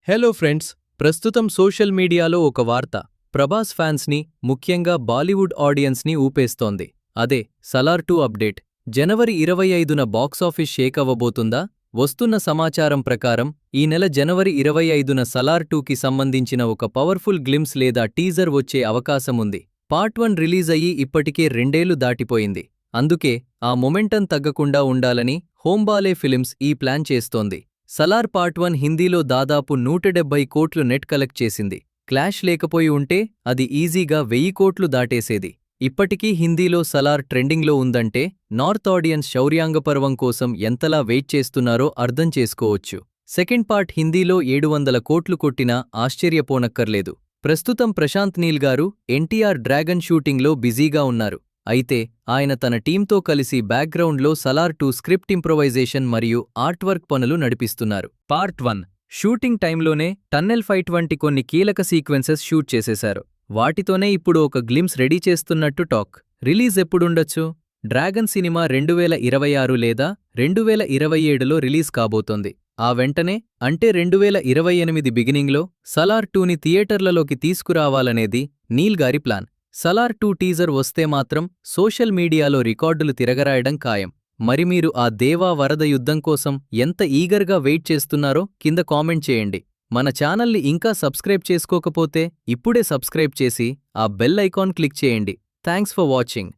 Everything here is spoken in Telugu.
హలో ఫ్రెండ్స్, ప్రస్తుతం సోషల్ మీడియాలో ఒక వార్త ప్రభాస్ ఫ్యాన్స్ని, ముఖ్యంగా బాలీవుడ్ ఆడియన్స్ని ఊపేస్తోంది. అదే సలార్ 2 అప్డేట్. జనవరి 25న బాక్సాఫీస్ షేక్ అవ్వబోతుందా? వస్తున్న సమాచారం ప్రకారం ఈ నెల జనవరి 25న సలార్ 2కి సంబంధించిన ఒక పవర్ఫుల్ గ్లిమ్స్ లేదా టీజర్ వచ్చే అవకాశముంది. పార్ట్ 1 రిలీజ్ అయ్యి ఇప్పటికే 2 ఏళ్లు దాటిపోయింది. అందుకే ఆ మొమెంటం తగ్గకుండా ఉండాలని హోంబాలే ఫిలిమ్స్ ఈ ప్లాన్ చేస్తోంది. సలార్ పార్ట్ 1 హిందీలో దాదాపు 170 కోట్లు నెట్ కలెక్ట్ చేసింది. క్లాష్ లేకపోయి ఉంటే అది ఈజీగా 1000 కోట్లు దాటేసేది. ఇప్పటికీ హిందీలో సలార్ ట్రెండింగ్లో ఉందంటే నార్త్ ఆడియన్స్ శౌర్యాంగపర్వం కోసం ఎంతలా వెయిట్ చేస్తున్నారో అర్థం చేసుకోవచ్చు. సెకండ్ పార్ట్ హిందీలో 700 కోట్లు కొట్టినా ఆశ్చర్యపోనక్కర్లేదు. ప్రస్తుతం ప్రశాంత్ నీల్ గారు ఎన్టీఆర్ డ్రాగన్ షూటింగ్లో బిజీగా ఉన్నారు. అయితే ఆయన తన టీంతో కలిసి బ్యాక్గ్రౌండ్లో సలార్ 2 స్క్రిప్ట్ ఇంప్రొవైజేషన్ మరియు ఆర్ట్వర్క్ పనులు నడిపిస్తున్నారు. పార్ట్ 1 షూటింగ్ టైంలోనే టన్నెల్ ఫైట్ వంటి కొన్ని కీలక సీక్వెన్సెస్ షూట్ చేసేశారు. వాటితోనే ఇప్పుడు ఒక గ్లిమ్స్ రెడీ చేస్తున్నట్టు టాక్. రిలీజ్ ఎప్పుడుండొచ్చు? డ్రాగన్ సినిమా 2026 లేదా 2027లో రిలీజ్ కాబోతోంది. ఆ వెంటనే అంటే 2028 బిగినింగ్లో సలార్ 2ని థియేటర్లలోకి తీసుకురావాలనేది నీల్ గారి ప్లాన్. సలార్ 2 టీజర్ వస్తే మాత్రం సోషల్ మీడియాలో రికార్డులు తిరగరాయడం ఖాయం. మరి మీరు ఆ దేవా వరద యుద్ధం కోసం ఎంత ఈగర్గా వెయిట్ చేస్తున్నారో కింద కామెంట్ చేయండి. మన ఛానల్ని ఇంకా సబ్స్క్రైబ్ చేసుకోకపోతే ఇప్పుడే సబ్స్క్రైబ్ చేసి ఆ బెల్ ఐకాన్ క్లిక్ చేయండి. Thanks for watching.